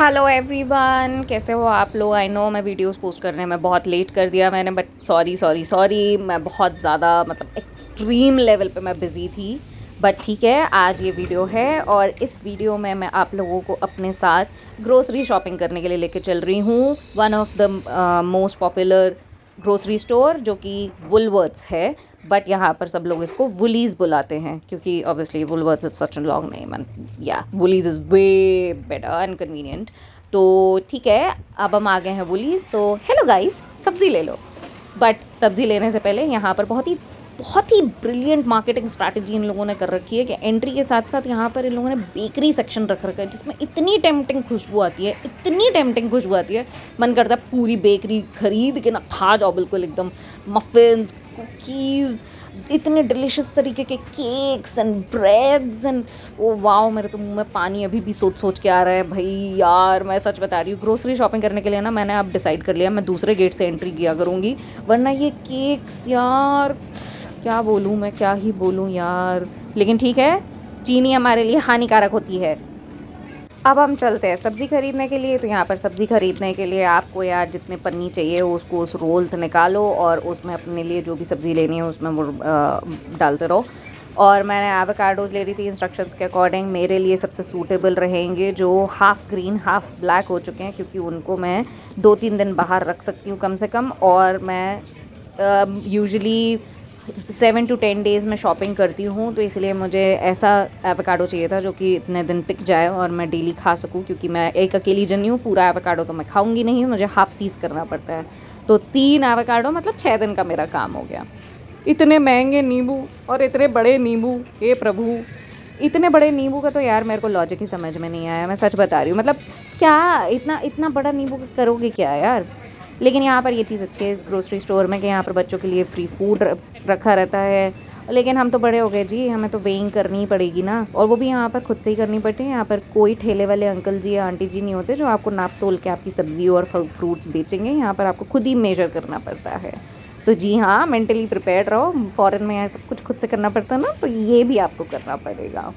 Hello everyone, कैसे हो आप लोग। आई नो मैं वीडियोस पोस्ट करने में बहुत लेट कर दिया मैंने, बट सॉरी सॉरी सॉरी, मैं बहुत ज़्यादा मतलब एक्सट्रीम लेवल पे मैं बिज़ी थी। बट ठीक है, आज ये वीडियो है और इस वीडियो में मैं आप लोगों को अपने साथ ग्रोसरी शॉपिंग करने के लिए लेके चल रही हूँ। One of the most popular grocery store जो कि वुलवर्थ्स है, बट यहाँ पर सब लोग इसको वुलीज़ बुलाते हैं क्योंकि obviously Woolworths is such a long name and या Woolies is way better and convenient. तो ठीक है, अब हम आ गए हैं वुलीज़। तो हेलो गाइस, सब्ज़ी ले लो। बट सब्ज़ी लेने से पहले यहाँ पर बहुत ही ब्रिलियंट मार्केटिंग स्ट्रैटेजी इन लोगों ने कर रखी है कि एंट्री के साथ साथ यहाँ पर इन लोगों ने बेकरी सेक्शन रख रखा है जिसमें इतनी टेम्पटिंग खुशबू आती है, इतनी टेम्पटिंग खुशबू आती है, मन करता है पूरी बेकरी खरीद के ना खा जाओ बिल्कुल एकदम। मफ़िन्स, कुकीज़, इतने डिलीशियस तरीके के cakes and breads and oh wow, मेरे तो मुंह में पानी अभी भी सोच सोच के आ रहा है भाई। यार मैं सच बता रही हूँ, ग्रोसरी शॉपिंग करने के लिए ना मैंने अब डिसाइड कर लिया मैं दूसरे गेट से एंट्री किया करूँगी, वरना ये केक्स यार क्या बोलूँ मैं, क्या ही बोलूँ यार। लेकिन ठीक है, चीनी हमारे लिए हानिकारक होती है। अब हम चलते हैं सब्ज़ी खरीदने के लिए। तो यहाँ पर सब्ज़ी खरीदने के लिए आपको यार जितने पन्नी चाहिए उसको उस रोल से निकालो और उसमें अपने लिए जो भी सब्ज़ी लेनी है उसमें वो डालते रहो। और मैंने एवोकाडोज़ ले रही थी इंस्ट्रक्शंस के अकॉर्डिंग। मेरे लिए सबसे सूटेबल रहेंगे जो हाफ़ ग्रीन हाफ़ ब्लैक हो चुके हैं, क्योंकि उनको मैं 2-3 दिन बाहर रख सकती हूँ कम से कम। और मैं यूजुअली 7 to 10 डेज़ में शॉपिंग करती हूँ, तो इसलिए मुझे ऐसा एवोकाडो चाहिए था जो कि इतने दिन टिक जाए और मैं डेली खा सकूँ, क्योंकि मैं एक अकेली जनी हूँ, पूरा एवोकाडो तो मैं खाऊंगी नहीं, मुझे हाफ सीज़ करना पड़ता है। तो 3 एवोकाडो मतलब 6 दिन का मेरा काम हो गया। इतने महंगे नींबू और इतने बड़े नींबू, हे प्रभु। इतने बड़े नींबू का तो यार मेरे को लॉजिक ही समझ में नहीं आया, मैं सच बता रही हूँ। मतलब क्या इतना इतना बड़ा नींबू का करोगे क्या यार। लेकिन यहाँ पर ये चीज़ अच्छी है इस ग्रोसरी स्टोर में कि यहाँ पर बच्चों के लिए फ्री फूड रखा रहता है। लेकिन हम तो बड़े हो गए जी, हमें तो वेइंग करनी ही पड़ेगी ना, और वो भी यहाँ पर खुद से ही करनी पड़ती है। यहाँ पर कोई ठेले वाले अंकल जी या आंटी जी नहीं होते जो आपको नाप तोल के आपकी सब्ज़ी और फ्रूट्स बेचेंगे। यहाँ पर आपको खुद ही मेजर करना पड़ता है। तो जी हाँ, मेंटली प्रिपेयर्ड रहो। फॉरेन में सब कुछ खुद से करना पड़ता है ना, तो ये भी आपको करना पड़ेगा।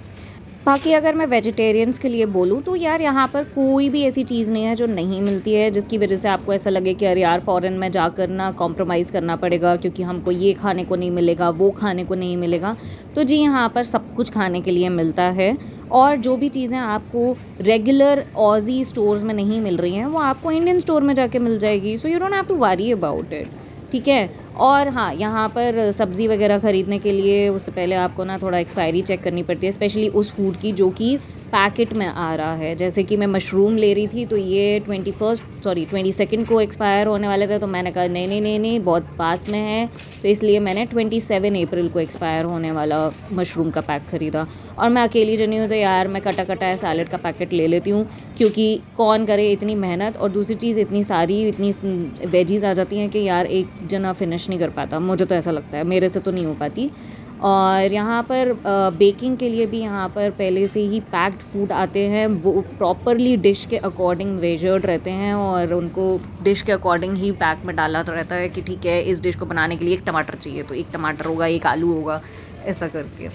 बाकी अगर मैं वेजिटेरियंस के लिए बोलूँ तो यार यहाँ पर कोई भी ऐसी चीज़ नहीं है जो नहीं मिलती है जिसकी वजह से आपको ऐसा लगे कि अरे यार फ़ॉरेन में जाकर ना कॉम्प्रोमाइज़ करना पड़ेगा क्योंकि हमको ये खाने को नहीं मिलेगा, वो खाने को नहीं मिलेगा। तो जी यहाँ पर सब कुछ खाने के लिए मिलता है। और जो भी चीज़ें आपको रेगुलर ऑजी स्टोर्स में नहीं मिल रही हैं वो आपको इंडियन स्टोर में जाके मिल जाएगी। So you don't have to worry about it, ठीक है। और हाँ, यहाँ पर सब्ज़ी वगैरह ख़रीदने के लिए उससे पहले आपको ना थोड़ा एक्सपायरी चेक करनी पड़ती है, स्पेशली उस फूड की जो कि पैकेट में आ रहा है। जैसे कि मैं मशरूम ले रही थी तो ये 22nd को एक्सपायर होने वाले थे, तो मैंने कहा नहीं नहीं नहीं नहीं, बहुत पास में है, तो इसलिए मैंने 27 अप्रैल को एक्सपायर होने वाला मशरूम का पैक ख़रीदा। और मैं अकेली जनी हूँ तो यार मैं कटा कटा है सैलड का पैकेट ले लेती हूँ, क्योंकि कौन करे इतनी मेहनत। और दूसरी चीज़, इतनी सारी इतनी वेजीज़ आ जाती हैं कि यार एक जना फिनिश नहीं कर पाता, मुझे तो ऐसा लगता है, मेरे से तो नहीं हो पाती। और यहाँ पर बेकिंग के लिए भी यहाँ पर पहले से ही पैक्ड फूड आते हैं, वो प्रॉपरली डिश के अकॉर्डिंग मेजर्ड रहते हैं और उनको डिश के अकॉर्डिंग ही पैक में डाला तो रहता है कि ठीक है इस डिश को बनाने के लिए 1 टमाटर चाहिए तो 1 टमाटर होगा, 1 आलू होगा, ऐसा करके,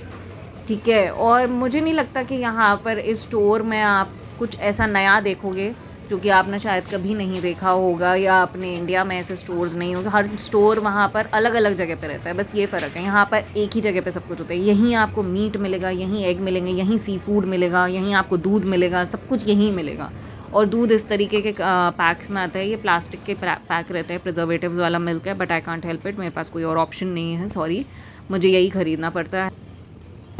ठीक है। और मुझे नहीं लगता कि यहाँ पर इस स्टोर में आप कुछ ऐसा नया देखोगे जो कि आपने शायद कभी नहीं देखा होगा, या अपने इंडिया में ऐसे स्टोर्स नहीं होंगे। हर स्टोर वहाँ पर अलग अलग जगह पे रहता है, बस ये फ़र्क है। यहाँ पर एक ही जगह पे सब कुछ होता है, यहीं आपको मीट मिलेगा, यहीं एग मिलेंगे, यहीं सी फूड मिलेगा, यहीं आपको दूध मिलेगा, सब कुछ यहीं मिलेगा। और दूध इस तरीके के पैक्स में आता है, ये प्लास्टिक के पैक रहते हैं, प्रिजर्वेटिव्स वाला मिल्क है, but I can't help it, मेरे पास कोई और ऑप्शन नहीं है, सॉरी, मुझे यही ख़रीदना पड़ता है।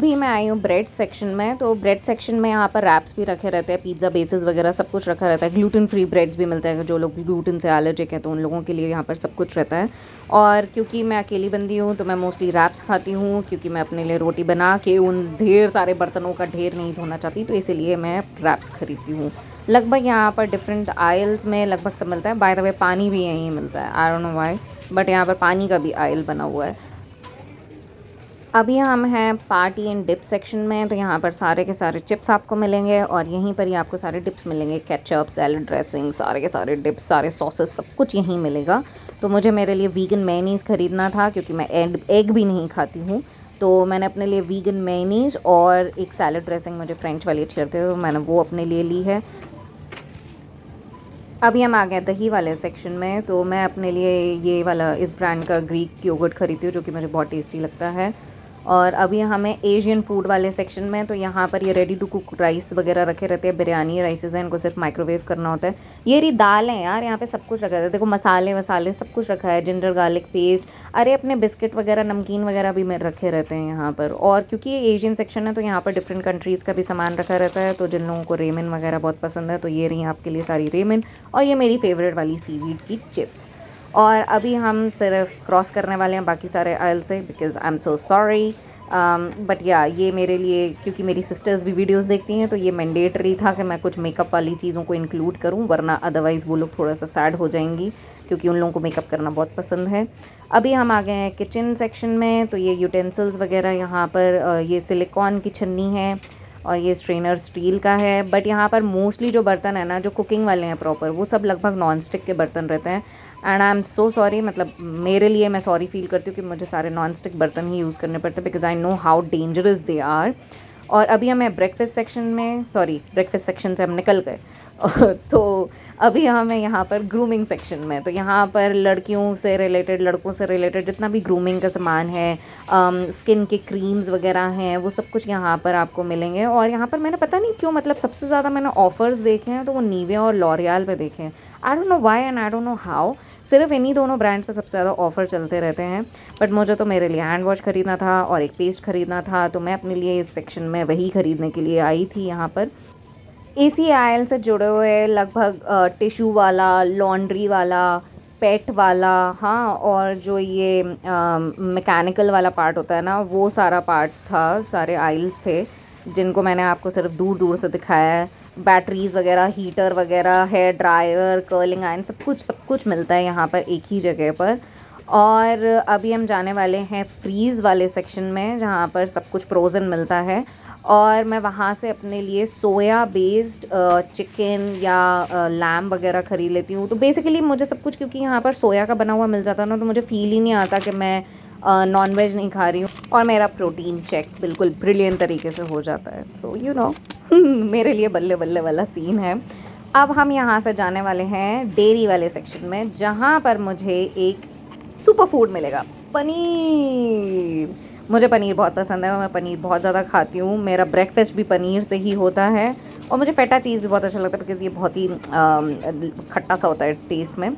अभी मैं आई हूँ ब्रेड सेक्शन में। तो ब्रेड सेक्शन में यहाँ पर रैप्स भी रखे रहते हैं, पिज़्ज़ा बेसिस वगैरह सब कुछ रखा रहता है। ग्लूटेन फ्री ब्रेड्स भी मिलते हैं, जो लोग ग्लूटेन से एलर्जिक हैं तो उन लोगों के लिए यहाँ पर सब कुछ रहता है। और क्योंकि मैं अकेली बंदी हूँ तो मैं मोस्टली रैप्स खाती हूँ, क्योंकि मैं अपने लिए रोटी बना के उन ढेर सारे बर्तनों का ढेर नहीं धोना चाहती, तो इसीलिए मैं रैप्स खरीदती हूँ। लगभग यहाँ पर डिफरेंट आयल्स में लगभग सब मिलता है। बाय द वे पानी भी यहीं मिलता है, I don't know why, but यहाँ पर पानी का भी आयल बना हुआ है। अभी हम हैं पार्टी एंड डिप सेक्शन में। तो यहाँ पर सारे के सारे चिप्स आपको मिलेंगे और यहीं पर ही आपको सारे डिप्स मिलेंगे, केचप, सैलड ड्रेसिंग, सारे के सारे डिप्स, सारे सॉसेस, सब कुछ यहीं मिलेगा। तो मुझे मेरे लिए वीगन मेयोनीज़ ख़रीदना था, क्योंकि मैं एग भी नहीं खाती हूँ, तो मैंने अपने लिए वीगन मेयोनीज़ और एक सैलड ड्रेसिंग, मुझे फ्रेंच वाली अच्छी लगती है तो मैंने वो अपने लिए ली है। अभी हम आ गए दही वाले सेक्शन में। तो मैं अपने लिए ये वाला इस ब्रांड का ग्रीक योगर्ट खरीदती हूँ जो कि मुझे बहुत टेस्टी लगता है। और अभी हमें एशियन फूड वाले सेक्शन में, तो यहाँ पर ये रेडी टू कुक राइस वगैरह रखे रहते हैं, बिरयानी राइसेस हैं, इनको सिर्फ माइक्रोवेव करना होता है। ये रही दाल है यार, यहाँ पे सब कुछ रखा है, देखो मसाले वसाले सब कुछ रखा है, जिंजर गार्लिक पेस्ट, अरे अपने बिस्किट वगैरह नमकीन वगैरह भी में रखे रहते हैं यहाँ पर। और क्योंकि ये एशियन सेक्शन है तो यहाँ पर डिफरेंट कंट्रीज़ का भी सामान रखा रहता है। तो जिन लोगों को रेमन वगैरह बहुत पसंद है तो ये रही आपके लिए सारी रेमन, और ये मेरी फेवरेट वाली सीवीड की चिप्स। और अभी हम सिर्फ क्रॉस करने वाले हैं बाकी सारे आयल से, because I am so sorry. But या ये मेरे लिए, क्योंकि मेरी सिस्टर्स भी वीडियोस देखती हैं, तो ये मैंडेटरी था कि मैं कुछ मेकअप वाली चीज़ों को इंक्लूड करूं, वरना अदरवाइज़ वो लोग थोड़ा सा सैड हो जाएंगी, क्योंकि उन लोगों को मेकअप करना बहुत पसंद है। अभी हम आ गए हैं किचन सेक्शन में। तो ये यूटेंसिल्स वगैरह यहाँ पर ये सिलिकॉन की छन्नी है और ये स्ट्रेनर स्टील का है। बट यहाँ पर मोस्टली जो बर्तन है ना, जो कुकिंग वाले हैं प्रॉपर, वो सब लगभग नॉन स्टिक के बर्तन रहते हैं। And I am so sorry, मतलब मेरे लिए मैं सॉरी फील करती हूँ कि मुझे सारे नॉन स्टिक बर्तन ही यूज़ करने पड़ते हैं, because I know how dangerous they are. और अभी हमें ब्रेकफास्ट सेक्शन में, सॉरी ब्रेकफास्ट सेक्शन से हम निकल गए तो अभी हमें यहाँ पर ग्रूमिंग सेक्शन में। तो यहाँ पर लड़कियों से रिलेटेड, लड़कों से रिलेटेड जितना भी ग्रूमिंग का सामान है, स्किन के क्रीम्स वगैरह हैं, वो सब कुछ यहाँ पर आपको मिलेंगे। और यहाँ पर मैंने पता नहीं क्यों, मतलब सबसे ज़्यादा मैंने ऑफ़र्स देखे हैं तो वो नीविया और लॉरियल पे देखे हैं। I don't know why and I don't know how, सिर्फ इन्हीं दोनों ब्रांड्स पे सबसे ज़्यादा ऑफ़र चलते रहते हैं। बट मुझे तो मेरे लिए हैंड वॉश ख़रीदना था और एक पेस्ट ख़रीदना था, तो मैं अपने लिए इस सेक्शन में वही ख़रीदने के लिए आई थी यहाँ पर। एसी आयल से जुड़े हुए लगभग टिशू वाला, लॉन्ड्री वाला, पेट वाला, हाँ, और जो ये मैकेनिकल वाला पार्ट होता है ना, वो सारा पार्ट था, सारे आइल्स थे जिनको मैंने आपको सिर्फ दूर दूर से दिखाया है। बैटरीज़ वगैरह, हीटर वगैरह, हेयर ड्रायर, कर्लिंग आयरन, सब कुछ मिलता है यहाँ पर एक ही जगह पर। और अभी हम जाने वाले हैं फ्रीज़ वाले सेक्शन में, जहाँ पर सब कुछ फ्रोज़न मिलता है। और मैं वहाँ से अपने लिए सोया बेस्ड चिकन या लैम वगैरह ख़रीद लेती हूँ। तो बेसिकली मुझे सब कुछ, क्योंकि यहाँ पर सोया का बना हुआ मिल जाता है ना, तो मुझे फ़ील ही नहीं आता कि मैं नॉन वेज नहीं खा रही हूँ, और मेरा प्रोटीन चेक बिल्कुल ब्रिलियंट तरीके से हो जाता है। सो यू नो मेरे लिए बल्ले बल्ले वाला सीन है। अब हम यहाँ से जाने वाले हैं डेयरी वाले सेक्शन में, जहाँ पर मुझे एक सुपर फूड मिलेगा, पनीर। मुझे पनीर बहुत पसंद है और मैं पनीर बहुत ज़्यादा खाती हूँ। मेरा ब्रेकफास्ट भी पनीर से ही होता है। और मुझे फेटा चीज़ भी बहुत अच्छा लगता है, बिकॉज़ ये बहुत ही खट्टा सा होता है टेस्ट में।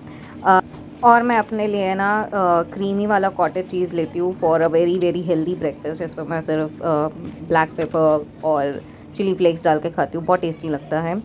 और मैं अपने लिए ना क्रीमी वाला कॉटेज चीज़ लेती हूँ for a very very healthy breakfast. इस पर मैं सिर्फ ब्लैक पेपर और चिली फ्लेक्स डाल के खाती हूँ, बहुत टेस्टी लगता है।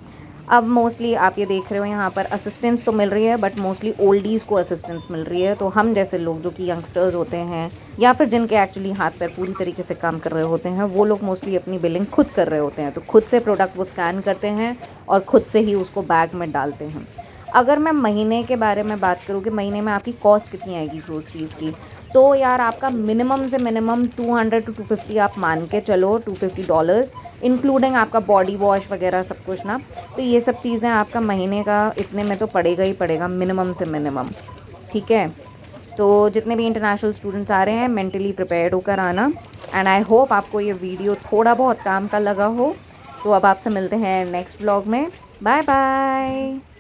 अब मोस्टली आप ये देख रहे हो यहाँ पर असिस्टेंस तो मिल रही है, बट मोस्टली ओल्डीज़ को असिस्टेंस मिल रही है। तो हम जैसे लोग जो कि यंगस्टर्स होते हैं, या फिर जिनके एक्चुअली हाथ पैर पूरी तरीके से काम कर रहे होते हैं, वो लोग मोस्टली अपनी बिलिंग खुद कर रहे होते हैं। तो खुद से प्रोडक्ट वो स्कैन करते हैं और ख़ुद से ही उसको बैग में डालते हैं। अगर मैं महीने के बारे में बात करूँ कि महीने में आपकी कॉस्ट कितनी आएगी ग्रोसरीज़ की, तो यार आपका मिनिमम से मिनिमम 200 to 250 आप मान के चलो, $250 इंक्लूडिंग आपका बॉडी वॉश वगैरह सब कुछ ना। तो ये सब चीज़ें आपका महीने का इतने में तो पड़ेगा ही पड़ेगा, मिनिमम से मिनिमम, ठीक है। तो जितने भी इंटरनेशनल स्टूडेंट्स आ रहे हैं, मेंटली प्रिपेयर्ड होकर आना। एंड आई होप आपको ये वीडियो थोड़ा बहुत काम का लगा हो। तो अब आपसे मिलते हैं नेक्स्ट व्लॉग में। Bye bye.